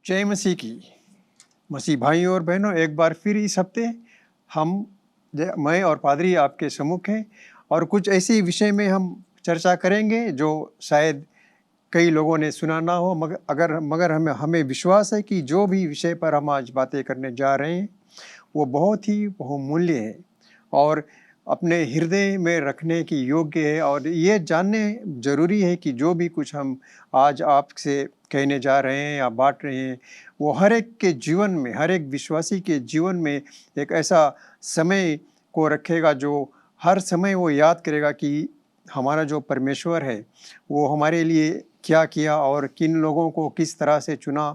जय मसीह की। मसीह भाइयों और बहनों, एक बार फिर इस हफ्ते हम मैं और पादरी आपके सम्मुख हैं और कुछ ऐसी विषय में हम चर्चा करेंगे जो शायद कई लोगों ने सुना ना हो, मगर हमें हमें विश्वास है कि जो भी विषय पर हम आज बातें करने जा रहे हैं वो बहुत ही बहुमूल्य है और अपने हृदय में रखने की योग्य है। और ये जानने ज़रूरी है कि जो भी कुछ हम आज आपसे कहने जा रहे हैं या बांट रहे हैं, वो हर एक के जीवन में, हर एक विश्वासी के जीवन में एक ऐसा समय को रखेगा जो हर समय वो याद करेगा कि हमारा जो परमेश्वर है वो हमारे लिए क्या किया और किन लोगों को किस तरह से चुना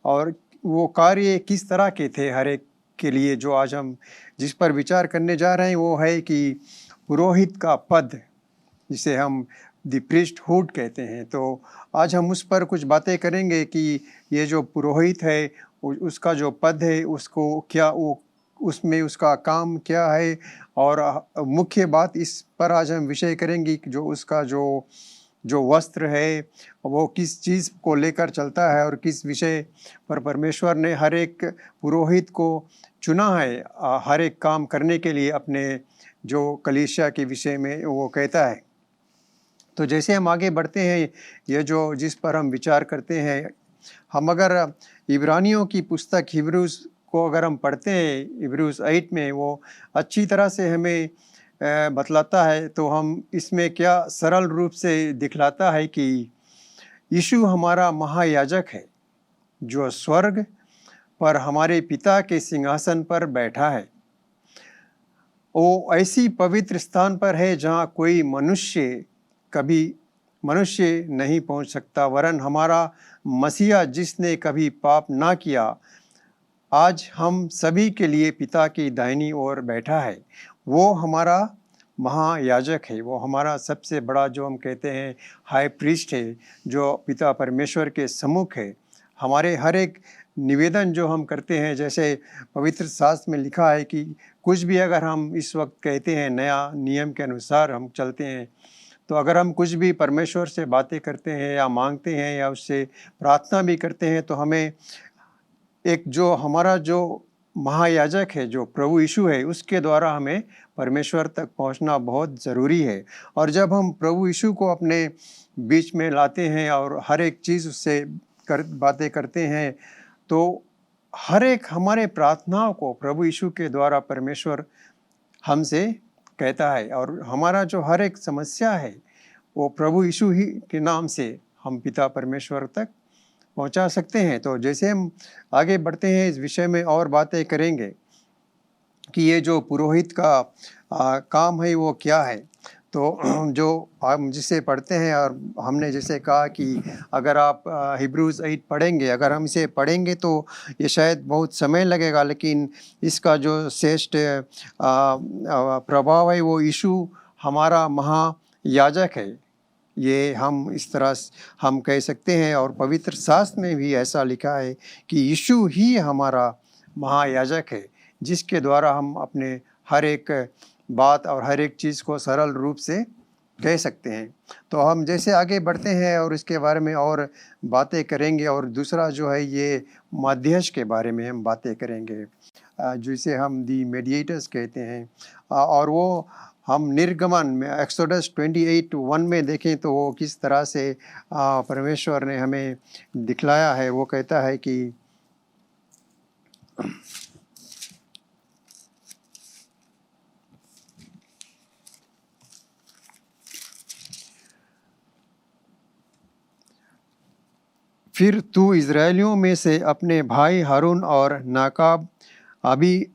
और वो कार्य किस तरह के थे हर एक के लिए। जो आज हम जिस पर विचार करने जा रहे हैं वो है कि पुरोहित का पद, जिसे हम द प्रीस्टहुड कहते हैं। तो आज हम उस पर कुछ बातें करेंगे कि ये जो पुरोहित है उसका जो पद है उसको क्या वो उसमें उसका काम क्या है। और मुख्य बात इस पर आज हम विषय करेंगे कि जो उसका जो जो वस्त्र है वो किस चीज़ को लेकर चलता है और किस विषय पर परमेश्वर ने हर एक पुरोहित को चुना है हर एक काम करने के लिए अपने जो कलीसिया के विषय में वो कहता है। तो जैसे हम आगे बढ़ते हैं, ये जो जिस पर हम विचार करते हैं, हम अगर इब्रानियों की पुस्तक हिब्रूज को अगर हम पढ़ते हैं, हिब्रूज 8 में वो अच्छी तरह से हमें बतलाता है। तो हम इसमें क्या सरल रूप से दिखलाता है कि यीशु हमारा महायाजक है जो स्वर्ग पर हमारे पिता के सिंहासन पर बैठा है। वो ऐसी पवित्र स्थान पर है जहाँ कोई कभी मनुष्य नहीं पहुँच सकता, वरन हमारा मसीहा जिसने कभी पाप ना किया आज हम सभी के लिए पिता की दाहिनी ओर बैठा है। वो हमारा महायाजक है, वो हमारा सबसे बड़ा जो हम कहते हैं हाई प्रीस्ट है, जो पिता परमेश्वर के सम्मुख है। हमारे हर एक निवेदन जो हम करते हैं, जैसे पवित्र शास्त्र में लिखा है कि कुछ भी अगर हम इस वक्त कहते हैं नया नियम के अनुसार हम चलते हैं, तो अगर हम कुछ भी परमेश्वर से बातें करते हैं या मांगते हैं या उससे प्रार्थना भी करते हैं, तो हमें एक जो हमारा जो महायाजक है जो प्रभु यीशु है उसके द्वारा हमें परमेश्वर तक पहुंचना बहुत ज़रूरी है। और जब हम प्रभु यीशु को अपने बीच में लाते हैं और हर एक चीज़ उससे बातें करते हैं, तो हर एक हमारे प्रार्थनाओं को प्रभु यीशु के द्वारा परमेश्वर हमसे कहता है। और हमारा जो हर एक समस्या है वो प्रभु यीशु ही के नाम से हम पिता परमेश्वर तक पहुंचा सकते हैं। तो जैसे हम आगे बढ़ते हैं इस विषय में और बातें करेंगे कि ये जो पुरोहित का काम है वो क्या है। तो जो हम जिसे पढ़ते हैं, और हमने जैसे कहा कि अगर आप हिब्रूज 8 पढ़ेंगे, अगर हम इसे पढ़ेंगे तो ये शायद बहुत समय लगेगा, लेकिन इसका जो श्रेष्ठ प्रभाव है वो यीशु हमारा महायाजक है, ये हम इस तरह हम कह सकते हैं। और पवित्र शास्त्र में भी ऐसा लिखा है कि यीशु ही हमारा महायाजक है, जिसके द्वारा हम अपने हर एक बात और हर एक चीज़ को सरल रूप से कह सकते हैं। तो हम जैसे आगे बढ़ते हैं और इसके बारे में और बातें करेंगे। और दूसरा जो है ये मध्यस्थ के बारे में हम बातें करेंगे, जिसे हम दी मीडिएटर्स कहते हैं। और वो हम निर्गमन में एक्सोडस 28:1 में देखें तो वो किस तरह से परमेश्वर ने हमें दिखलाया है। वो कहता है कि फिर तू इज़राइलियों में से अपने भाई हारून और नाकाब, अबी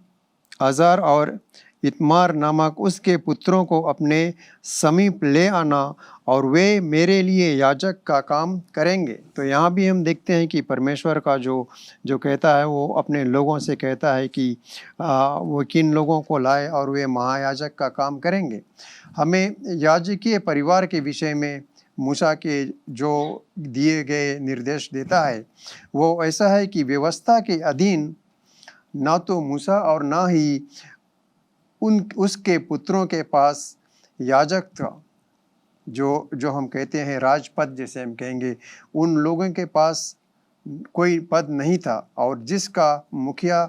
अज़ार और इतमार नामक उसके पुत्रों को अपने समीप ले आना और वे मेरे लिए याजक का काम करेंगे। तो यहाँ भी हम देखते हैं कि परमेश्वर का जो कहता है वो अपने लोगों से कहता है कि वो किन लोगों को लाए और वे महायाजक का काम करेंगे। हमें याजकीय परिवार के विषय में मूसा के जो दिए गए निर्देश देता है वो ऐसा है कि व्यवस्था के अधीन ना तो मूसा और ना ही उसके पुत्रों के पास याजक था, जो हम कहते हैं राजपद, जैसे हम कहेंगे, उन लोगों के पास कोई पद नहीं था, और जिसका मुखिया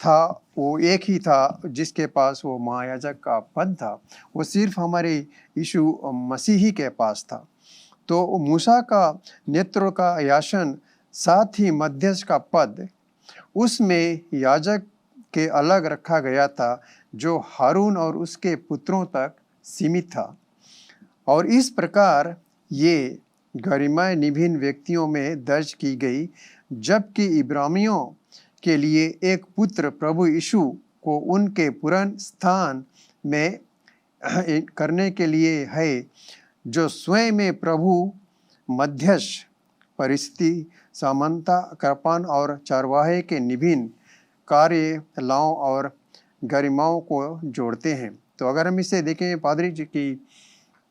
था वो एक ही था जिसके पास वो महायाजक का पद था, वो सिर्फ हमारे यीशु मसीह ही के पास था। तो मूसा का नेतृत्व का यासन, साथ ही मध्यस्थ का पद, उसमें याजक के अलग रखा गया था, जो हारून और उसके पुत्रों तक सीमित था। और इस प्रकार ये गरिमाएं निभिन्न व्यक्तियों में दर्ज की गई, जबकि इब्रानियों के लिए एक पुत्र प्रभु यीशु को उनके पुराने स्थान में करने के लिए है, जो स्वयं में प्रभु मध्यस्थ परिस्थिति, समानता, कृपाण और चरवाहे के निभिन्न कार्य लाओं और गरिमाओं को जोड़ते हैं। तो अगर हम इसे देखें पादरी जी की,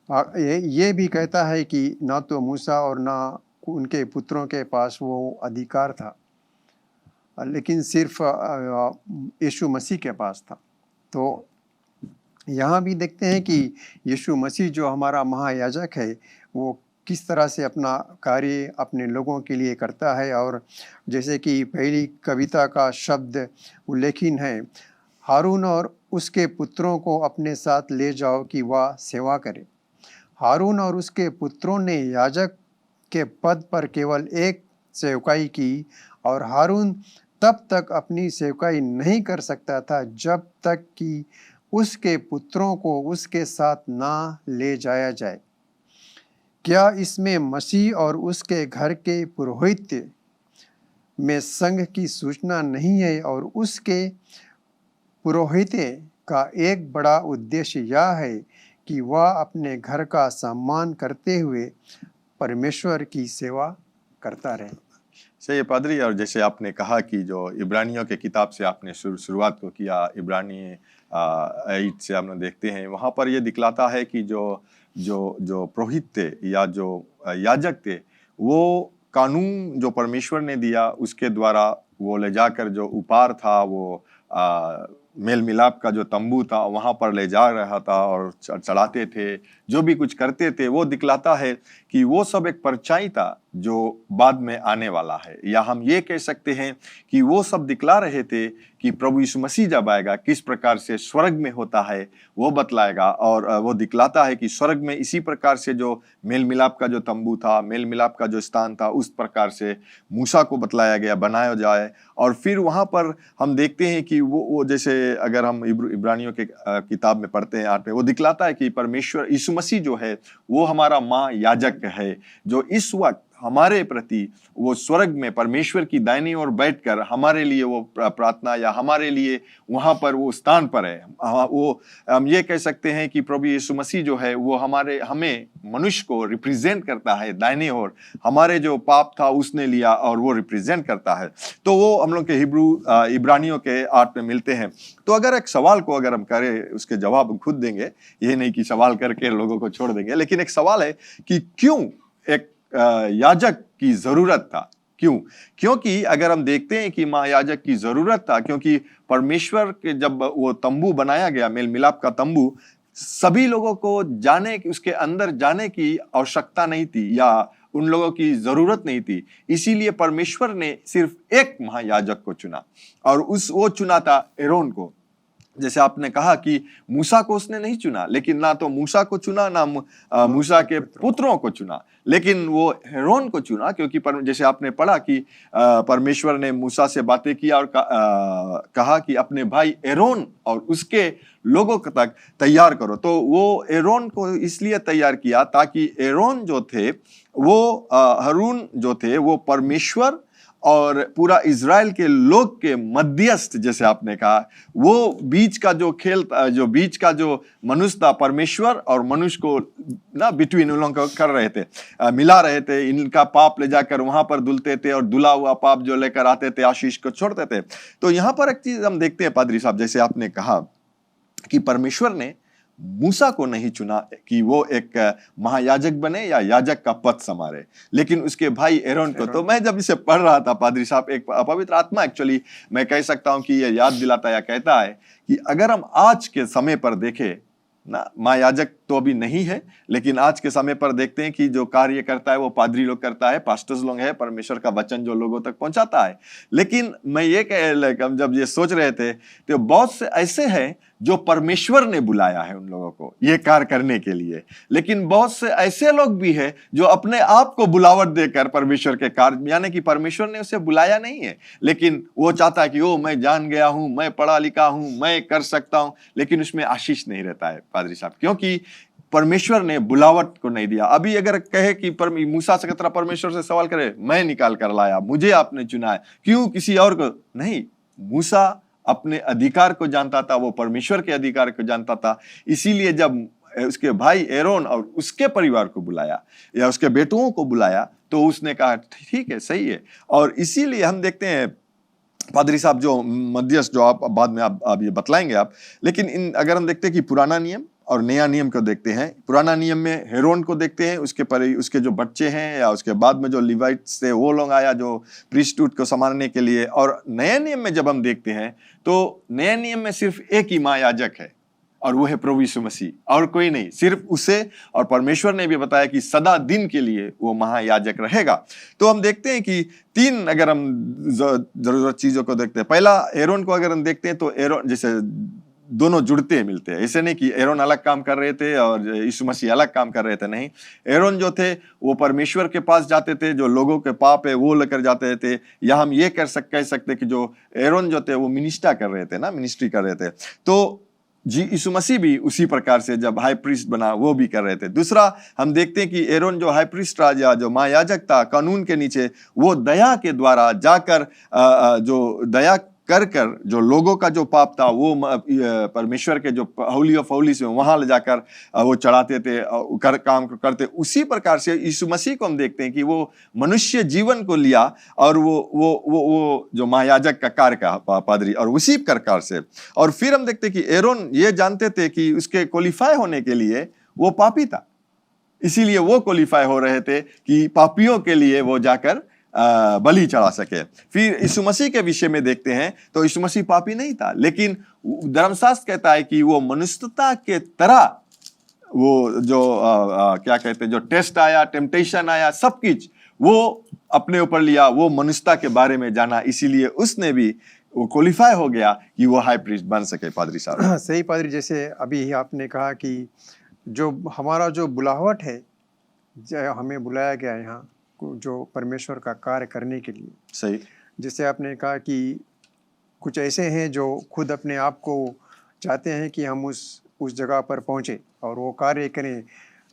ये भी कहता है कि ना तो मूसा और ना उनके पुत्रों के पास वो अधिकार था, लेकिन सिर्फ यीशु मसीह के पास था। तो यहाँ भी देखते हैं कि यीशु मसीह जो हमारा महायाजक है, वो किस तरह से अपना कार्य अपने लोगों के लिए करता है। और जैसे कि पहली कविता का शब्द उल्लेखित है, हारून और उसके पुत्रों को अपने साथ ले जाओ कि वह सेवा करें। हारून और उसके पुत्रों ने याजक के पद पर केवल एक सेवकाई की, और हारून तब तक अपनी सेवकाई नहीं कर सकता था जब तक कि उसके पुत्रों को उसके साथ ना ले जाया जाए। क्या इसमें मसीह और उसके घर के पुरोहित में संघ की सूचना नहीं है? और उसके पुरोहित का एक बड़ा उद्देश्य यह है कि वह अपने घर का सम्मान करते हुए परमेश्वर की सेवा करता रहे। सही है पादरी। और जैसे आपने कहा कि जो इब्रानियों के किताब से आपने शुरुआत को किया, इब्रानी 8 से हम देखते हैं, वहाँ पर ये दिखलाता है कि जो पुरोहित थे या जो याजक थे, वो कानून जो परमेश्वर ने दिया उसके द्वारा वो ले जाकर जो उपहार था, वो मेल मिलाप का जो तंबू था वहाँ पर ले जा रहा था और चढ़ाते थे, जो भी कुछ करते थे, वो दिखलाता है कि वो सब एक परछाई था जो बाद में आने वाला है। या हम ये कह सकते हैं कि वो सब दिखला रहे थे कि प्रभु यीशु मसीह जब आएगा किस प्रकार से स्वर्ग में होता है वो बतलाएगा। और वो दिखलाता है कि स्वर्ग में इसी प्रकार से जो मेल मिलाप का जो तंबू था, मेल मिलाप का जो स्थान था, उस प्रकार से मूसा को बतलाया गया, बनाया जाए। और फिर वहाँ पर हम देखते हैं कि वो जैसे अगर हम इब्रानियों के किताब में पढ़ते हैं 8 में, वो दिखलाता है कि परमेश्वर यीशु मसीह जो है वो हमारा महायाजक है, जो इस वक्त हमारे प्रति वो स्वर्ग में परमेश्वर की दाहिनी ओर बैठकर हमारे लिए वो प्रार्थना या हमारे लिए वहाँ पर वो स्थान पर है। वो हम ये कह सकते हैं कि प्रभु यीशु मसीह जो है वो हमें मनुष्य को रिप्रेजेंट करता है दाहिनी ओर। हमारे जो पाप था उसने लिया और वो रिप्रेजेंट करता है। तो वो हम लोग के इब्रानियों के 8 में मिलते हैं। तो अगर एक सवाल को अगर हम करें, उसके जवाब हम खुद देंगे, ये नहीं कि सवाल करके लोगों को छोड़ देंगे, लेकिन एक सवाल है कि क्यों एक याजक की जरूरत था। क्योंकि अगर हम देखते हैं कि महायाजक की जरूरत था, क्योंकि परमेश्वर के जब वो तंबू बनाया गया, मेल मिलाप का तंबू, सभी लोगों को उसके अंदर जाने की आवश्यकता नहीं थी या उन लोगों की जरूरत नहीं थी। इसीलिए परमेश्वर ने सिर्फ एक महायाजक को चुना, और वो चुना था एरोन को। जैसे आपने कहा कि मूसा को उसने नहीं चुना, लेकिन ना तो मूसा को चुना ना मूसा के पुत्रों को चुना, लेकिन वो हेरोन को चुना। क्योंकि जैसे आपने पढ़ा कि परमेश्वर ने मूसा से बातें किया और कहा कि अपने भाई एरोन और उसके लोगों तक तैयार करो। तो वो एरोन को इसलिए तैयार किया ताकि एरोन जो थे वो हारून जो थे वो परमेश्वर और पूरा इज़राइल के लोग के मध्यस्थ, जैसे आपने कहा, वो बीच का जो खेल, जो बीच का जो मनुष्य था, परमेश्वर और मनुष्य को ना बिटवीन उन लोगों को कर रहे थे, मिला रहे थे। इनका पाप ले जाकर वहां पर धुलते थे और धुला हुआ पाप जो लेकर आते थे आशीष को छोड़ते थे। तो यहां पर एक चीज हम देखते हैं पादरी साहब, जैसे आपने कहा कि परमेश्वर ने मूसा को नहीं चुना कि वो एक महायाजक बने या याजक का पद संभाले, लेकिन उसके भाई एरोन को। तो मैं जब इसे पढ़ रहा था पादरी साहब, एक पवित्र आत्मा एक्चुअली मैं कह सकता हूं कि ये याद दिलाता या कहता है कि अगर हम आज के समय पर देखें ना, महायाजक तो अभी नहीं है, लेकिन आज के समय पर देखते हैं कि जो कार्य करता है वो पादरी लोग करता है, पास्टर्स लोग है, परमेश्वर का वचन जो लोगों तक पहुंचाता है। लेकिन मैं ये हम जब ये सोच रहे थे तो बहुत से ऐसे हैं जो परमेश्वर ने बुलाया है उन लोगों को ये कार्य करने के लिए, लेकिन बहुत से ऐसे लोग भी हैं जो अपने आप को बुलावट देकर परमेश्वर के कार्य, यानी कि परमेश्वर ने उसे बुलाया नहीं है, लेकिन वो चाहता है कि ओ मैं जान गया हूं, मैं पढ़ा लिखा हूं, मैं कर सकता हूं, लेकिन उसमें आशीष नहीं रहता है पादरी साहब, क्योंकि परमेश्वर ने बुलावट को नहीं दिया। अभी अगर कहे कि मूसा से तरह परमेश्वर से सवाल करे, मैं निकाल कर लाया, मुझे आपने चुना है, क्यों किसी और को नहीं? मूसा अपने अधिकार को जानता था, वो परमेश्वर के अधिकार को जानता था, इसीलिए जब उसके भाई एरोन और उसके परिवार को बुलाया या उसके बेटुओं को बुलाया तो उसने कहा ठीक है, सही है। और इसीलिए हम देखते हैं पादरी साहब जो मध्यस्थ, जो आप बाद में आप ये बतलाएंगे आप, लेकिन अगर हम देखते हैं कि पुराना नियम और नया नियम को देखते हैं, पुराना नियम में हेरोन को देखते हैं, उसके जो बच्चे हैं या उसके बाद में जो लिवाइट्स थे वो लोग आया जो प्रीस्टहुड को संभालने के लिए। और नए नियम में जब हम देखते हैं तो नए नियम में सिर्फ एक ही महायाजक है और वो है प्रभु यीशु मसीह, और कोई नहीं, सिर्फ उसे। और परमेश्वर ने भी बताया कि सदा दिन के लिए वो महायाजक रहेगा। तो हम देखते हैं कि तीन, अगर हम जरूरत चीजों को देखते हैं, पहला एरोन को अगर हम देखते हैं तो एरोन जैसे दोनों जुड़ते हैं, मिलते हैं, ऐसे नहीं कि एरोन अलग काम कर रहे थे और यीशु मसीह अलग काम कर रहे थे, नहीं। एरोन जो थे वो परमेश्वर के पास जाते थे, जो लोगों के पाप है वो लेकर जाते थे, या हम ये कह सकते कि जो एरोन जो थे वो मिनिस्टर कर रहे थे ना, मिनिस्ट्री कर रहे थे। तो जी यीशु मसीह भी उसी प्रकार से जब हाई प्रीस्ट बना वो भी कर रहे थे। दूसरा हम देखते हैं कि एरोन जो हाई प्रीस्ट राजा, जो महायाजक था कानून के नीचे, वो दया के द्वारा जाकर जो दया कर जो लोगों का जो पाप था वो परमेश्वर के जो होली ऑफ होलीज में वहां ले जाकर वो चढ़ाते थे, काम करते। उसी प्रकार से यीशु मसीह को हम देखते हैं कि वो मनुष्य जीवन को लिया और वो जो महायाजक का कार्य का पादरी, और उसी प्रकार से। और फिर हम देखते हैं कि एरोन ये जानते थे कि उसके क्वालिफाई होने के लिए वो पापी था, इसीलिए वो क्वालिफाई हो रहे थे कि पापियों के लिए वो जाकर बलि चढ़ा सके। फिर यीशु मसीह के विषय में देखते हैं तो यीशु मसीह पापी नहीं था, लेकिन धर्मशास्त्र कहता है कि वो मनुष्यता के तरह वो जो क्या कहते हैं, जो टेस्ट आया, टेम्पटेशन आया, सब कुछ वो अपने ऊपर लिया, वो मनुष्यता के बारे में जाना, इसीलिए उसने भी वो क्वालिफाई हो गया कि वो हाई प्रीस्ट बन सके। पादरी साहब सही पादरी, जैसे अभी आपने कहा कि जो हमारा जो बुलाहट है, हमें बुलाया गया यहाँ जो परमेश्वर का कार्य करने के लिए, सही। जैसे आपने कहा कि कुछ ऐसे हैं जो खुद अपने आप को चाहते हैं कि हम उस जगह पर पहुँचे और वो कार्य करें,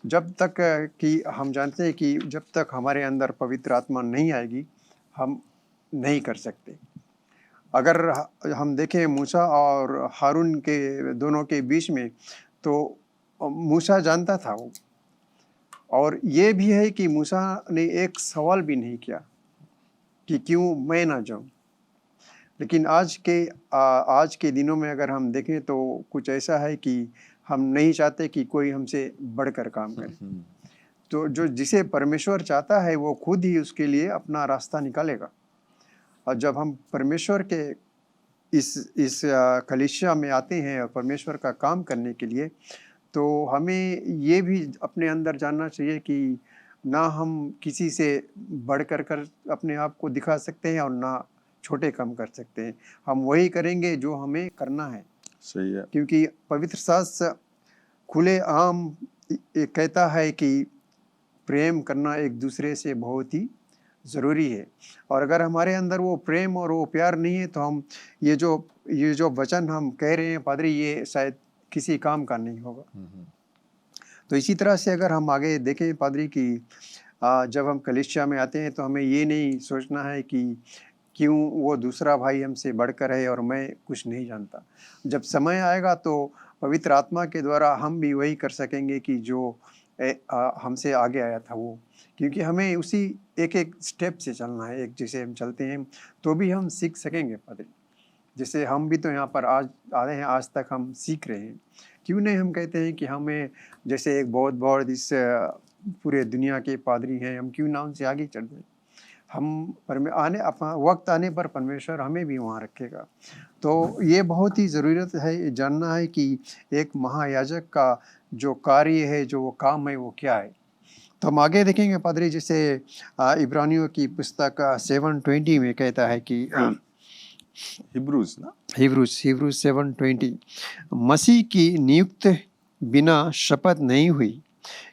जब तक कि हम जानते हैं कि जब तक हमारे अंदर पवित्र आत्मा नहीं आएगी हम नहीं कर सकते। अगर हम देखें मूसा और हारून के दोनों के बीच में, तो मूसा जानता था वो, और ये भी है कि मूसा ने एक सवाल भी नहीं किया कि क्यों मैं ना जाऊं। लेकिन आज के दिनों में अगर हम देखें तो कुछ ऐसा है कि हम नहीं चाहते कि कोई हमसे बढ़कर काम करे। तो जो जिसे परमेश्वर चाहता है वो खुद ही उसके लिए अपना रास्ता निकालेगा। और जब हम परमेश्वर के इस कलीसिया में आते हैं और परमेश्वर का काम करने के लिए, तो हमें ये भी अपने अंदर जानना चाहिए कि ना हम किसी से बढ़कर अपने आप को दिखा सकते हैं और ना छोटे काम कर सकते हैं। हम वही करेंगे जो हमें करना है। सही है। क्योंकि पवित्र शास्त्र खुले आम कहता है कि प्रेम करना एक दूसरे से बहुत ही ज़रूरी है। और अगर हमारे अंदर वो प्रेम और वो प्यार नहीं है तो हम ये जो वचन हम कह रहे हैं पादरी, ये शायद किसी काम का नहीं होगा। तो इसी तरह से अगर हम आगे देखें पादरी कि जब हम कलीसिया में आते हैं तो हमें ये नहीं सोचना है कि क्यों वो दूसरा भाई हमसे बढ़कर है और मैं कुछ नहीं जानता। जब समय आएगा तो पवित्र आत्मा के द्वारा हम भी वही कर सकेंगे कि जो हमसे आगे आया था वो, क्योंकि हमें उसी एक स्टेप से चलना है। एक जैसे हम चलते हैं तो भी हम सीख सकेंगे पादरी। जैसे हम भी तो यहाँ पर आज आए हैं, आज तक हम सीख रहे हैं। क्यों नहीं हम कहते हैं कि हमें जैसे एक बहुत इस पूरे दुनिया के पादरी हैं, हम क्यों ना उनसे आगे चढ़ जाएं। वक्त आने पर परमेश्वर हमें भी वहाँ रखेगा। तो ये बहुत ही ज़रूरत है जानना है कि एक महायाजक का जो कार्य है, जो वो काम है, वो क्या है। तो हम आगे देखेंगे पादरी, जैसे इब्रानियों की पुस्तक 7:20 में कहता है कि हिब्रूज ना, हिब्रूज 7:20, मसीह की नियुक्त बिना शपथ नहीं हुई,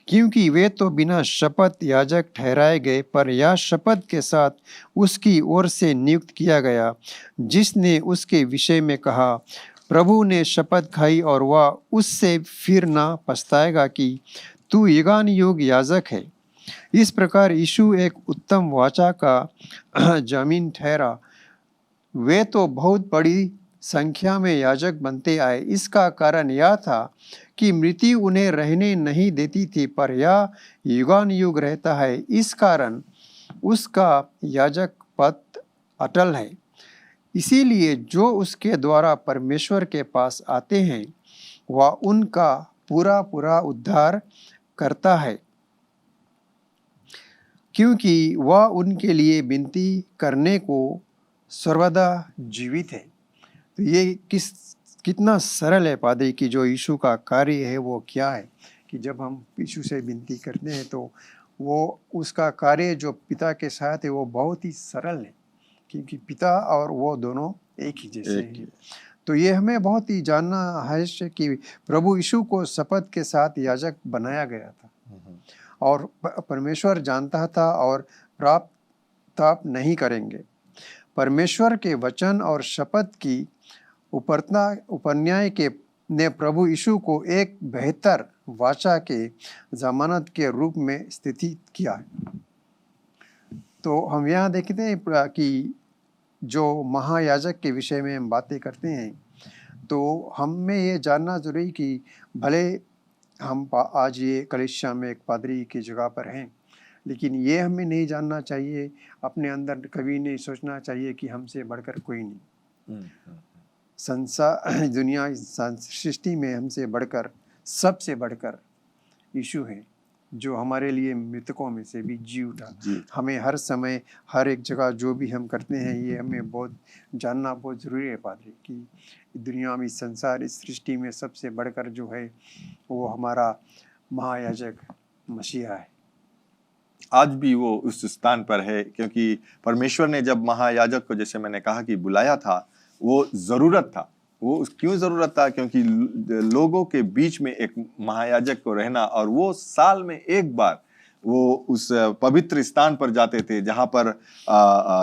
क्योंकि वे तो बिना शपथ याजक ठहराए गए, पर यह शपथ के साथ उसकी ओर से नियुक्त किया गया, जिसने उसके विषय में कहा, प्रभु ने शपथ खाई और वह उससे फिर ना पछताएगा कि तू युगानुयुग याजक है। इस प्रकार यीशु एक उत्तम वाचा का जामीन ठहरा। वे तो बहुत बड़ी संख्या में याजक बनते आए। इसका कारण यह था कि मृत्यु उन्हें रहने नहीं देती थी, पर यह युगानुयुग रहता है। इस कारण उसका याजक पद अटल है। इसीलिए जो उसके द्वारा परमेश्वर के पास आते हैं, वह उनका पूरा पूरा उद्धार करता है, क्योंकि वह उनके लिए विनती करने को सर्वदा जीवित है। तो ये कितना सरल है पादरी कि जो यीशु का कार्य है वो क्या है, कि जब हम यीशु से विनती करते हैं तो वो उसका कार्य जो पिता के साथ है वो बहुत ही सरल है, क्योंकि पिता और वो दोनों एक ही जैसे हैं। तो ये हमें बहुत ही जानना है कि प्रभु यीशु को शपथ के साथ याजक बनाया गया था, और परमेश्वर जानता था और प्राप्त ताप नहीं करेंगे। परमेश्वर के वचन और शपथ की उपन्याय के ने प्रभु यीशु को एक बेहतर वाचा के जमानत के रूप में स्थिति किया है। तो हम यहाँ देखते हैं कि जो महायाजक के विषय में हम बातें करते हैं, तो हमें ये जानना जरूरी कि भले हम आज ये कलीसिया में एक पादरी की जगह पर हैं, लेकिन ये हमें नहीं जानना चाहिए, अपने अंदर कभी नहीं सोचना चाहिए कि हमसे बढ़कर कोई नहीं। संसार दुनिया सृष्टि में हमसे बढ़कर, सबसे बढ़कर यीशु है, जो हमारे लिए मृतकों में से भी जी उठा। हमें हर समय हर एक जगह जो भी हम करते हैं, ये हमें बहुत जानना बहुत ज़रूरी है पादरी, कि दुनिया में, संसार, इस सृष्टि में सबसे बढ़कर जो है वो हमारा महायाजक मसीहा है। आज भी वो उस स्थान पर है, क्योंकि परमेश्वर ने जब महायाजक को, जैसे मैंने कहा कि बुलाया था, वो ज़रूरत था। वो क्यों ज़रूरत था? क्योंकि लोगों के बीच में एक महायाजक को रहना, और वो साल में एक बार वो उस पवित्र स्थान पर जाते थे जहाँ पर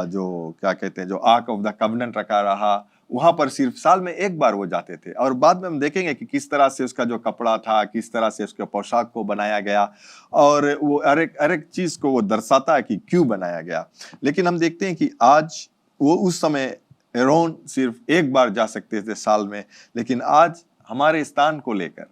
जो क्या कहते हैं, जो आर्क ऑफ द कवनेंट रखा रहा, वहां पर सिर्फ साल में एक बार वो जाते थे। और बाद में हम देखेंगे कि किस तरह से उसका जो कपड़ा था, किस तरह से उसके पोशाक को बनाया गया, और वो हर एक चीज को वो दर्शाता है कि क्यों बनाया गया। लेकिन हम देखते हैं कि आज वो, उस समय एरोन सिर्फ एक बार जा सकते थे साल में, लेकिन आज हमारे स्थान को लेकर,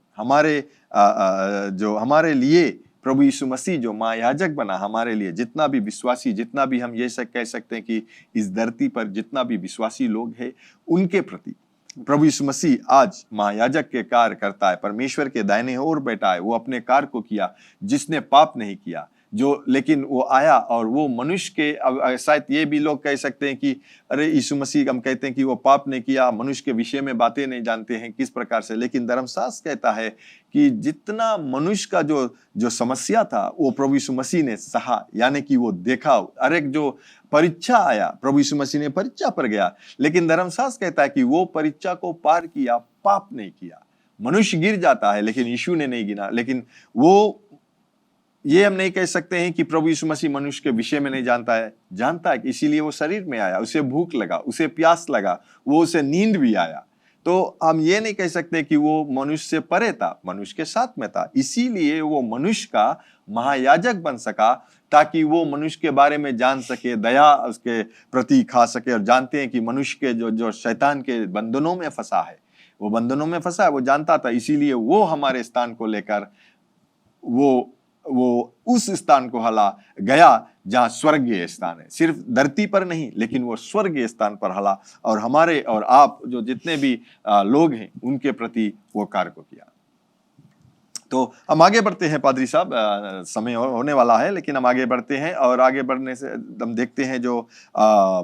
जो हमारे लिए प्रभु यीशु मसीह जो महायाजक बना, हमारे लिए जितना भी विश्वासी, जितना भी हम ये कह सकते हैं कि इस धरती पर जितना भी विश्वासी लोग हैं, उनके प्रति प्रभु यीशु मसीह आज महायाजक के कार्य करता है। परमेश्वर के दाहिने ओर बैठा है। वो अपने कार्य को किया, जिसने पाप नहीं किया, जो लेकिन वो आया और वो मनुष्य के, शायद ये भी लोग कह सकते हैं कि अरे यीशु मसीह, हम कहते हैं कि वो पाप नहीं किया, मनुष्य के विषय में बातें नहीं जानते हैं किस प्रकार से। लेकिन धर्मशास्त्र कहता है कि जितना मनुष्य का जो समस्या था, वो प्रभु यीशु मसीह ने सहा, यानी कि वो देखा। हर एक जो परीक्षा आया, प्रभु यीशु मसीह ने परीक्षा पर गया, लेकिन धर्मशास्त्र कहता है कि वो परीक्षा को पार किया, पाप नहीं किया। मनुष्य गिर जाता है, लेकिन यीशु ने नहीं गिरा। लेकिन वो, ये हम नहीं कह सकते हैं कि प्रभु यीशु मसीह मनुष्य के विषय में नहीं जानता है, जानता है, इसीलिए वो शरीर में आया, उसे भूख लगा, उसे प्यास लगा, वो उसे नींद भी आया। तो हम ये नहीं कह सकते कि वो मनुष्य से परे था, मनुष्य के साथ में था, इसीलिए वो मनुष्य का महायाजक बन सका, ताकि वो मनुष्य के बारे में जान सके, दया उसके प्रति खा सके। और जानते हैं कि मनुष्य के जो शैतान के बंधनों में फंसा है, वो बंधनों में फंसा है, वो जानता था। इसीलिए वो हमारे स्थान को लेकर वो उस स्थान को हला गया जहां स्वर्गीय स्थान है। सिर्फ धरती पर नहीं, लेकिन वो स्वर्गीय स्थान पर हला, और हमारे और आप जो जितने भी लोग हैं, उनके प्रति वो कार्य को किया। तो हम आगे बढ़ते हैं पादरी साहब, समय होने वाला है लेकिन हम आगे बढ़ते हैं और आगे बढ़ने से हम देखते हैं जो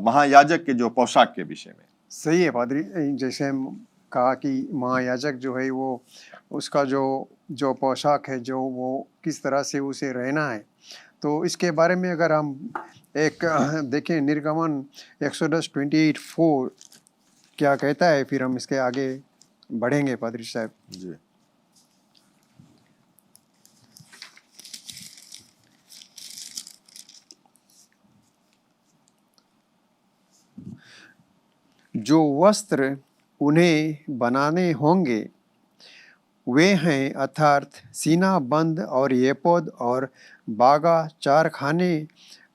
महायाजक के जो पोशाक के विषय में। सही है पादरी, जैसे हम कहा कि महायाजक जो है वो उसका जो जो पोशाक है, जो वो किस तरह से उसे रहना है, तो इसके बारे में अगर हम एक देखें निर्गमन एक्सोडस 28:4 क्या कहता है, फिर हम इसके आगे बढ़ेंगे पादरी साहब। जी। जो वस्त्र उन्हें बनाने होंगे वे हैं अर्थात सीना बंद और एपोद और बागा, चार खाने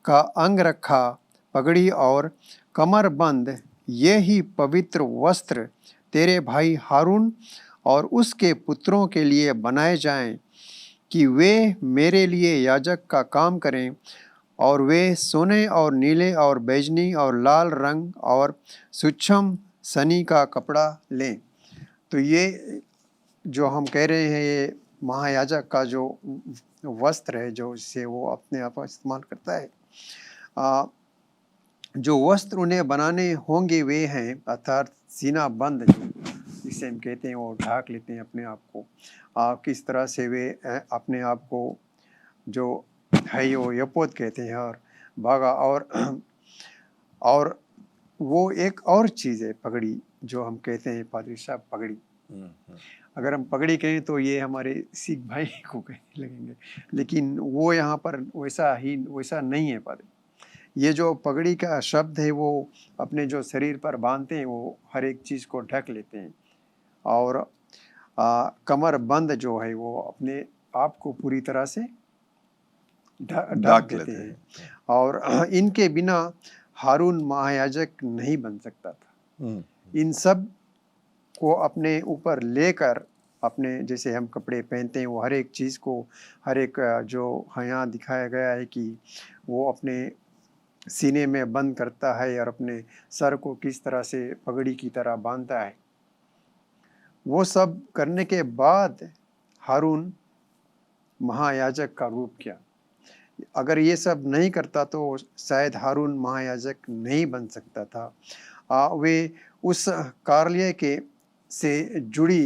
का अंग रखा, पगड़ी और कमर बंद। ये ही पवित्र वस्त्र तेरे भाई हारून और उसके पुत्रों के लिए बनाए जाएं कि वे मेरे लिए याजक का काम करें, और वे सोने और नीले और बैजनी और लाल रंग और सूक्ष्म सनी का कपड़ा लें। तो ये जो हम कह रहे हैं, ये महायाजक का जो वस्त्र है, जो इससे वो अपने आप इस्तेमाल करता है, जो वस्त्र उन्हें बनाने होंगे वे हैं अर्थात सीना बंद, जो जिसे हम कहते हैं वो ढाक लेते हैं अपने आप को। किस तरह से वे अपने आप को जो है वो यपोत कहते हैं, और भागा और वो एक और चीज़ है पगड़ी, जो हम कहते हैं पादरी साहब पगड़ी। अगर हम पगड़ी कहें तो ये हमारे सिख भाई को कहने लगेंगे, लेकिन वो यहाँ पर वैसा नहीं है पादरी। ये जो पगड़ी का शब्द है वो अपने जो शरीर पर बांधते हैं वो हर एक चीज़ को ढक लेते हैं, और कमर बंद जो है वो अपने आप को पूरी तरह से ढक देते हैं। और इनके बिना हारून महायाजक नहीं बन सकता था। इन सब को अपने ऊपर लेकर, अपने जैसे हम कपड़े पहनते हैं वो हर एक चीज़ को, हर एक जो यहाँ दिखाया गया है कि वो अपने सीने में बंद करता है और अपने सर को किस तरह से पगड़ी की तरह बांधता है, वो सब करने के बाद हारून महायाजक का रूप किया। अगर ये सब नहीं करता तो शायद हारून महायाजक नहीं बन सकता था। वे उस कार्य के से जुड़ी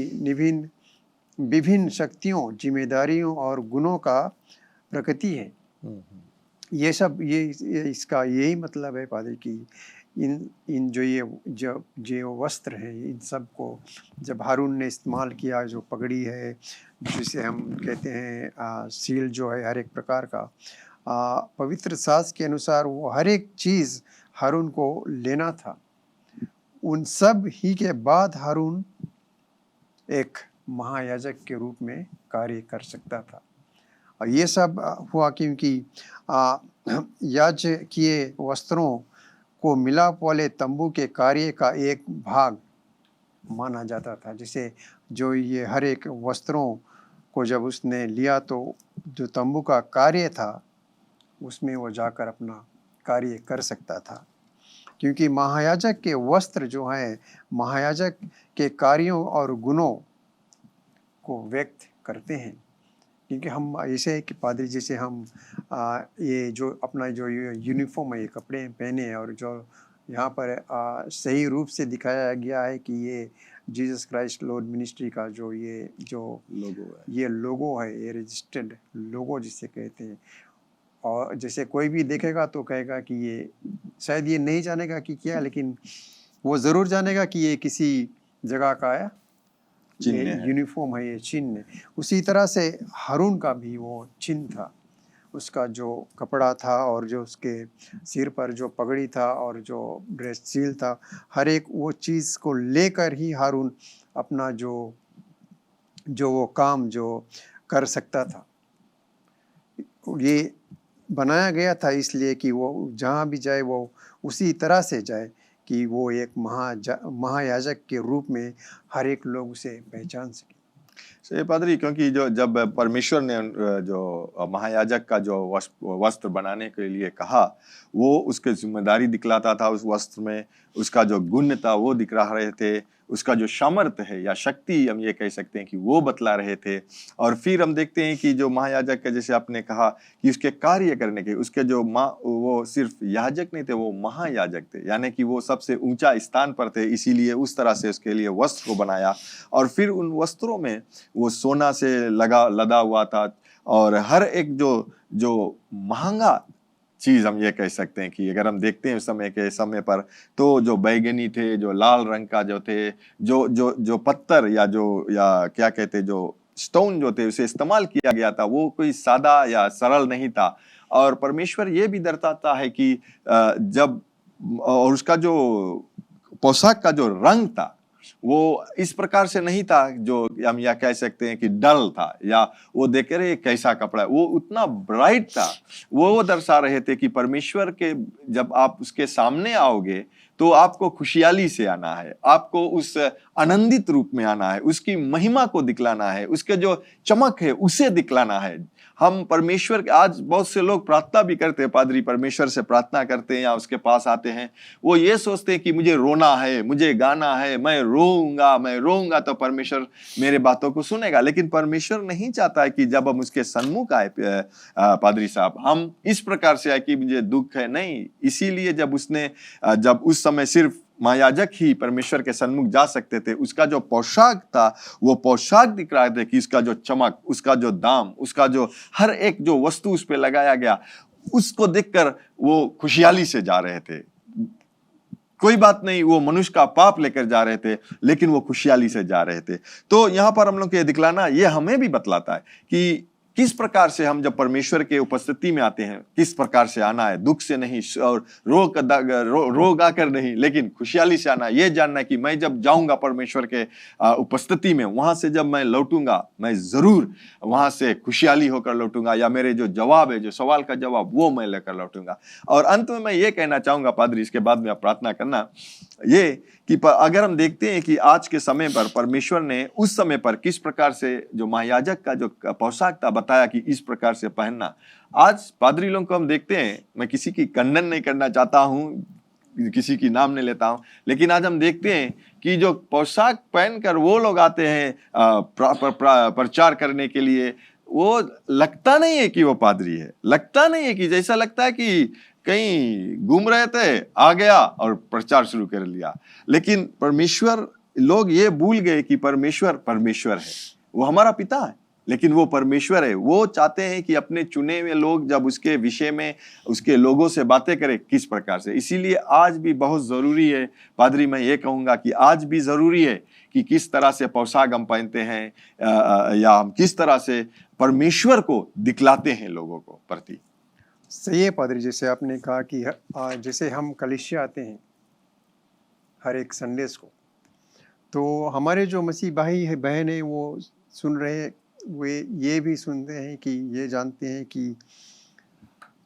विभिन्न शक्तियों, जिम्मेदारियों और गुणों का प्रकृति है। ये सब ये इसका यही मतलब है पादरी कि इन जो वस्त्र हैं, इन सब को जब हारून ने इस्तेमाल किया, जो पगड़ी है जिसे हम कहते हैं सील जो है हर एक प्रकार का, पवित्र शास्त्र के अनुसार वो हर एक चीज़ हारून को लेना था। उन सब ही के बाद हारून एक महायाजक के रूप में कार्य कर सकता था। और ये सब हुआ क्योंकि याजकीय वस्त्रों को मिलाप वाले तंबू के कार्य का एक भाग माना जाता था। जैसे जो ये हर एक वस्त्रों को जब उसने लिया तो जो तंबू का कार्य था उसमें वो जाकर अपना कार्य कर सकता था, क्योंकि महायाजक के वस्त्र जो हैं महायाजक के कार्यों और गुणों को व्यक्त करते हैं। क्योंकि हम ऐसे है कि पादरी जैसे हम ये जो अपना जो यूनिफॉर्म है, ये कपड़े पहने हैं, और जो यहाँ पर सही रूप से दिखाया गया है कि ये जीसस क्राइस्ट लॉर्ड मिनिस्ट्री का जो लोगो है, ये रजिस्टर्ड लोगो जिसे कहते हैं। और जैसे कोई भी देखेगा तो कहेगा कि ये शायद ये नहीं जानेगा कि क्या, लेकिन वो ज़रूर जानेगा कि ये किसी जगह का है, यूनिफॉर्म है, ये चिन्ह। उसी तरह से हारून का भी वो चिन्ह था, उसका जो कपड़ा था और जो उसके सिर पर जो पगड़ी था और जो ड्रेस सील था, हर एक वो चीज़ को लेकर ही हारून अपना जो वो काम जो कर सकता था। ये बनाया गया था इसलिए कि वो जहाँ भी जाए वो उसी तरह से जाए कि वो एक महायाजक के रूप में हर एक लोग उसे पहचान सके। सही पादरी, क्योंकि जब परमेश्वर ने जो महायाजक का जो वस्त्र बनाने के लिए कहा, वो उसके जिम्मेदारी दिखलाता था। उस वस्त्र में उसका जो गुण था वो दिख रहे थे, उसका जो सामर्थ्य है या शक्ति हम ये कह सकते हैं कि वो बतला रहे थे। और फिर हम देखते हैं कि जो महायाजक का, जैसे आपने कहा कि उसके कार्य करने के, उसके जो वो सिर्फ याजक नहीं थे, वो महायाजक थे, यानी कि वो सबसे ऊंचा स्थान पर थे, इसीलिए उस तरह से उसके लिए वस्त्र को बनाया। और फिर उन वस्त्रों में वो सोना से लदा हुआ था, और हर एक जो जो महंगा चीज हम ये कह सकते हैं कि अगर हम देखते हैं उस समय के समय पर, तो जो बैगनी थे, जो लाल रंग का जो थे, जो जो जो पत्थर या क्या कहते, जो स्टोन जो थे, उसे इस्तेमाल किया गया था, वो कोई सादा या सरल नहीं था। और परमेश्वर ये भी दर्शाता है कि जब, और उसका जो पोशाक का जो रंग था, वो इस प्रकार से नहीं था जो हम या कह सकते हैं कि डल था, या वो देख रहे कैसा कपड़ा है, वो उतना ब्राइट था। वो दर्शा रहे थे कि परमेश्वर के जब आप उसके सामने आओगे तो आपको खुशहाली से आना है, आपको उस आनंदित रूप में आना है, उसकी महिमा को दिखलाना है, उसके जो चमक है उसे दिखलाना है। हम परमेश्वर के, आज बहुत से लोग प्रार्थना भी करते हैं, पादरी परमेश्वर से प्रार्थना करते हैं या उसके पास आते हैं, वो ये सोचते हैं कि मुझे रोना है, मुझे गाना है, मैं रोऊंगा तो परमेश्वर मेरे बातों को सुनेगा। लेकिन परमेश्वर नहीं चाहता है कि जब हम उसके सन्मुख आए पादरी साहब, हम इस प्रकार से आए कि मुझे दुख है, नहीं। इसीलिए जब उस समय सिर्फ महायाजक ही परमेश्वर के सन्मुख जा सकते थे, उसका जो पोशाक था, वो पोशाक दिख रहा था कि उसका जो चमक, उसका जो दाम, उसका जो हर एक जो वस्तु उस पे लगाया गया, उसको देखकर वो खुशहाली से जा रहे थे। कोई बात नहीं, वो मनुष्य का पाप लेकर जा रहे थे, लेकिन वो खुशहाली से जा रहे थे। तो यहां पर हम लोग को ये दिखलाना, ये हमें भी बतलाता है कि किस प्रकार से हम जब परमेश्वर के उपस्थिति में आते हैं, किस प्रकार से आना है, दुख से नहीं और रोग आकर नहीं, लेकिन खुशहाली से आना है। ये जानना है कि मैं जब जाऊंगा परमेश्वर के उपस्थिति में, वहां से जब मैं लौटूंगा, मैं जरूर वहां से खुशहाली होकर लौटूंगा, या मेरे जो जवाब है, जो सवाल का जवाब, वो मैं लेकर लौटूंगा। और अंत में मैं ये कहना चाहूंगा पादरी, इसके बाद में आप प्रार्थना करना, ये कि अगर हम देखते हैं कि आज के समय पर परमेश्वर ने उस समय पर किस प्रकार से जो महायाजक का जो पोशाक था बताया कि इस प्रकार से पहनना, आज पादरी लोगों को हम देखते हैं, मैं किसी की खंडन नहीं करना चाहता हूं, किसी की नाम नहीं लेता हूं, लेकिन आज हम देखते हैं कि जो पोशाक पहनकर वो लोग आते हैं प्रचार करने के लिए, वो लगता नहीं है कि वो पादरी है, लगता नहीं है कि, जैसा लगता है कि कहीं घूम रहे थे, आ गया और प्रचार शुरू कर लिया। लेकिन परमेश्वर, लोग ये भूल गए कि परमेश्वर परमेश्वर है, वो हमारा पिता है, लेकिन वो परमेश्वर है। वो चाहते हैं कि अपने चुने हुए लोग जब उसके विषय में, उसके लोगों से बातें करें किस प्रकार से। इसीलिए आज भी बहुत जरूरी है पादरी, मैं ये कहूंगा कि आज भी जरूरी है कि किस तरह से पोशाक हम पहनते हैं, या हम किस तरह से परमेश्वर को दिखलाते हैं लोगों को प्रति। सही है पादरी, जैसे आपने कहा कि जैसे हम कलीसिया आते हैं हर एक संडेस को, तो हमारे जो मसीह भाई है, बहन है, वो सुन रहे, वे ये भी सुनते हैं कि ये जानते हैं कि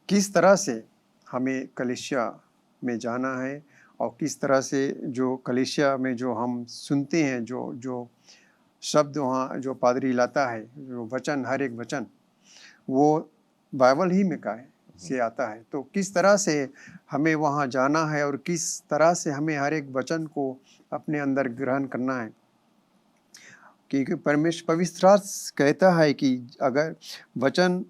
किस तरह से हमें कलीसिया में जाना है, और किस तरह से जो कलीसिया में जो हम सुनते हैं, जो जो शब्द वहाँ जो पादरी लाता है, जो वचन, हर एक वचन वो बाइबल ही में का है से आता है, तो किस तरह से हमें वहाँ जाना है और किस तरह से हमें हर एक वचन को अपने अंदर ग्रहण करना है। क्योंकि परमेश्वर, पवित्र शास्त्र कहता है कि अगर वचन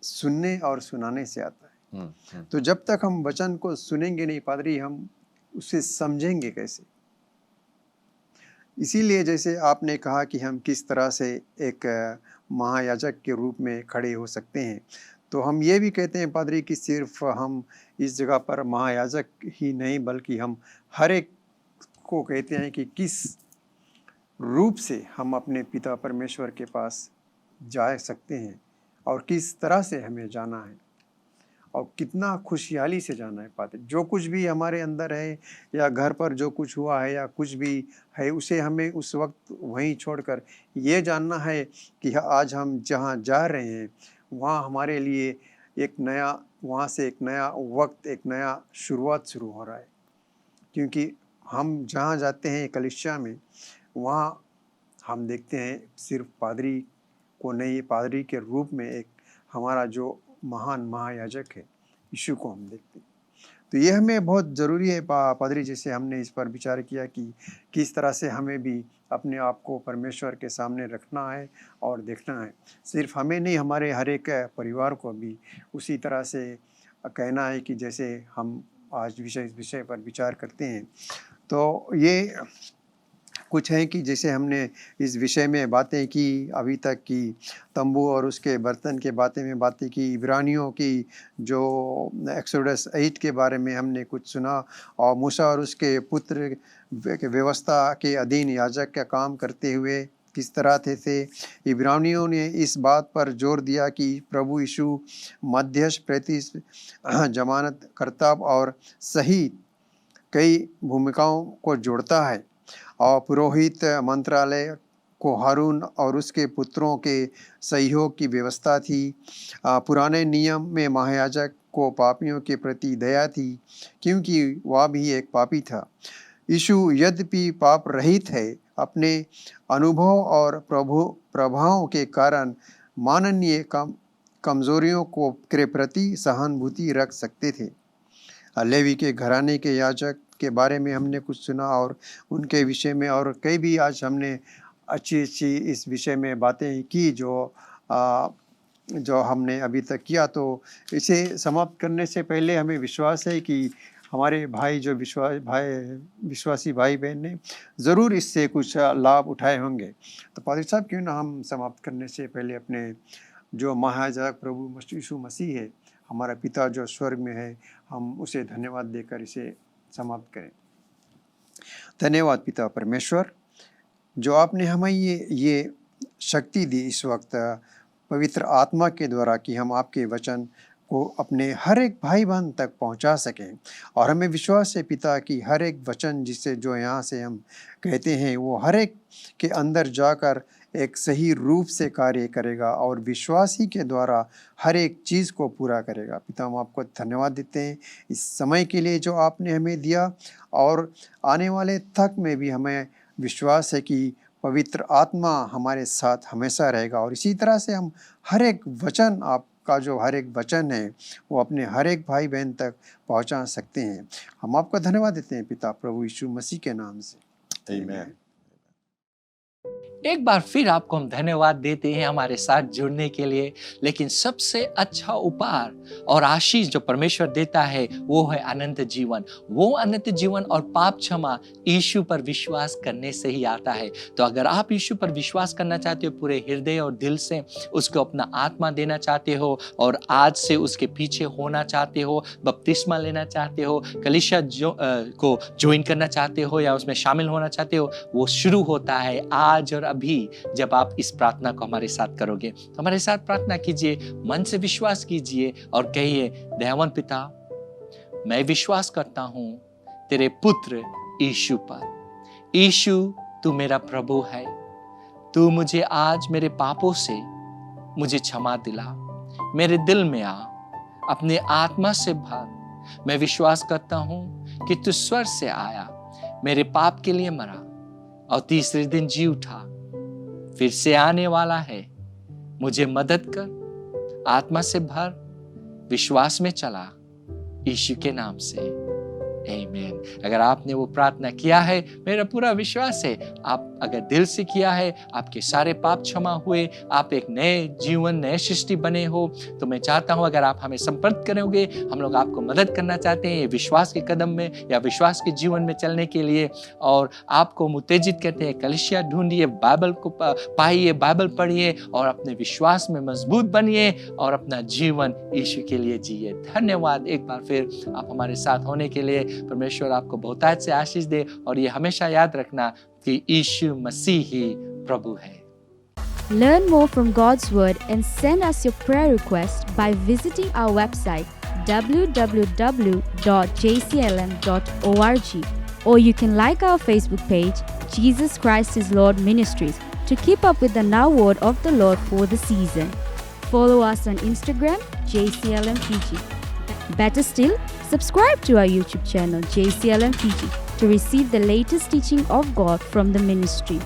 सुनने और सुनाने से आता है, तो जब तक हम वचन को सुनेंगे नहीं पादरी, हम उसे समझेंगे कैसे। इसीलिए जैसे आपने कहा कि हम किस तरह से एक महायाजक के रूप में खड़े हो सकते हैं, तो हम ये भी कहते हैं पादरी कि सिर्फ हम इस जगह पर महायाजक ही नहीं, बल्कि हम हर एक को कहते हैं कि किस रूप से हम अपने पिता परमेश्वर के पास जा सकते हैं और किस तरह से हमें जाना है और कितना खुशहाली से जाना है पादरी। जो कुछ भी हमारे अंदर है या घर पर जो कुछ हुआ है या कुछ भी है, उसे हमें उस वक्त वहीं छोड़कर ये जानना है कि आज हम जहाँ जा रहे हैं वहाँ हमारे लिए एक नया, वहाँ से एक नया वक्त, एक नया शुरुआत शुरू हो रहा है। क्योंकि हम जहाँ जाते हैं कलीसिया में, वहाँ हम देखते हैं सिर्फ पादरी को नहीं, पादरी के रूप में एक हमारा जो महान महायाजक है, यीशु को हम देखते हैं। तो ये हमें बहुत ज़रूरी है पादरी, जैसे हमने इस पर विचार किया कि किस तरह से हमें भी अपने आप को परमेश्वर के सामने रखना है और देखना है। सिर्फ हमें नहीं, हमारे हर एक परिवार को भी उसी तरह से कहना है कि जैसे हम आज इस विषय पर विचार करते हैं। तो ये कुछ है कि जैसे हमने इस विषय में बातें की अभी तक की, तंबू और उसके बर्तन के बातें की, इब्रानियों की जो एक्सोडस 8 के बारे में हमने कुछ सुना, और मूसा और उसके पुत्र के व्यवस्था के अधीन याजक का काम करते हुए किस तरह थे। इब्रानियों ने इस बात पर जोर दिया कि प्रभु यीशु मध्यस्थ, प्रति जमानत करता और सही कई भूमिकाओं को जोड़ता है, और पुरोहित मंत्रालय को हारून और उसके पुत्रों के सहयोग की व्यवस्था थी। पुराने नियम में महायाजक को पापियों के प्रति दया थी, क्योंकि वह भी एक पापी था। यीशु यद्यपि पाप रहित है, अपने अनुभव और प्रभाव के कारण माननीय कमजोरियों के प्रति सहानुभूति रख सकते थे। लेवी के घराने के याजक के बारे में हमने कुछ सुना और उनके विषय में, और कई भी आज हमने अच्छी इस विषय में बातें की जो हमने अभी तक किया। तो इसे समाप्त करने से पहले हमें विश्वास है कि हमारे भाई जो विश्वासी भाई बहन ने ज़रूर इससे कुछ लाभ उठाए होंगे। तो पादरी साहब, क्यों ना हम समाप्त करने से पहले अपने जो महायाजक प्रभु यीशु मसीह है, हमारा पिता जो स्वर्ग में है, हम उसे धन्यवाद देकर इसे समाप्त करें। धन्यवाद पिता परमेश्वर, जो आपने हमें ये शक्ति दी इस वक्त पवित्र आत्मा के द्वारा कि हम आपके वचन को अपने हर एक भाई बहन तक पहुंचा सकें। और हमें विश्वास है पिता कि हर एक वचन जिससे जो यहाँ से हम कहते हैं वो हर एक के अंदर जाकर एक सही रूप से कार्य करेगा और विश्वास ही के द्वारा हर एक चीज़ को पूरा करेगा। पिता, हम आपको धन्यवाद देते हैं इस समय के लिए जो आपने हमें दिया, और आने वाले तक में भी हमें विश्वास है कि पवित्र आत्मा हमारे साथ हमेशा रहेगा, और इसी तरह से हम हर एक वचन, आपका जो हर एक वचन है वो अपने हर एक भाई बहन तक पहुंचा सकते हैं। हम आपका धन्यवाद देते हैं पिता, प्रभु यीशु मसीह के नाम से, आमीन। एक बार फिर आपको हम धन्यवाद देते हैं हमारे साथ जुड़ने के लिए। लेकिन सबसे अच्छा उपहार और आशीष जो परमेश्वर देता है वो है अनंत जीवन। वो अनंत जीवन और पाप क्षमा यीशु पर विश्वास करने से ही आता है। तो अगर आप यीशु पर विश्वास करना चाहते हो, पूरे हृदय और दिल से उसको अपना आत्मा देना चाहते हो और आज से उसके पीछे होना चाहते हो, बपतिस्मा लेना चाहते हो, कलीसिया को ज्वाइन करना चाहते हो या उसमें शामिल होना चाहते हो, वो शुरू होता है आज और अभी जब आप इस प्रार्थना को हमारे साथ करोगे। तो हमारे साथ प्रार्थना कीजिए, मन से विश्वास कीजिए और कहिए, दयावान पिता, मैं विश्वास करता हूं तेरे पुत्र यीशु पर। यीशु, तू मेरा प्रभु है। तू मुझे आज मेरे पापों से मुझे क्षमा दिला, मेरे दिल में आ, अपने आत्मा से भर। मैं विश्वास करता हूं कि तू स्वर्ग से आया, मेरे पाप के लिए मरा और तीसरे दिन जी उठा, फिर से आने वाला है। मुझे मदद कर, आत्मा से भर, विश्वास में चला, यीशु के नाम से, आमीन। अगर आपने वो प्रार्थना किया है, मेरा पूरा विश्वास है आप अगर दिल से किया है, आपके सारे पाप क्षमा हुए, आप एक नए जीवन, नए सृष्टि बने हो। तो मैं चाहता हूं अगर आप हमें संपर्क करोगे, हम लोग आपको मदद करना चाहते हैं विश्वास के कदम में या विश्वास के जीवन में चलने के लिए। और आपको उत्तेजित करते हैं, कलीसिया ढूंढिए, बाइबल को पाइए, बाइबल पढ़िए और अपने विश्वास में मजबूत बनिए और अपना जीवन यीशु के लिए जिए। धन्यवाद एक बार फिर आप हमारे साथ होने के लिए। परमेश्वर आपको बहुतायत से आशीष दे और ये हमेशा याद रखना कि यीशु मसीह ही प्रभु है। Learn more from God's Word and send us your prayer request by visiting our website www.jclm.org, or you can like our Facebook page, Jesus Christ is Lord Ministries, to keep up with the Now Word of the Lord for the season. Follow us on Instagram, JCLMPG. Better still, subscribe to our YouTube channel, JCLMPG, to receive the latest teaching of God from the ministry.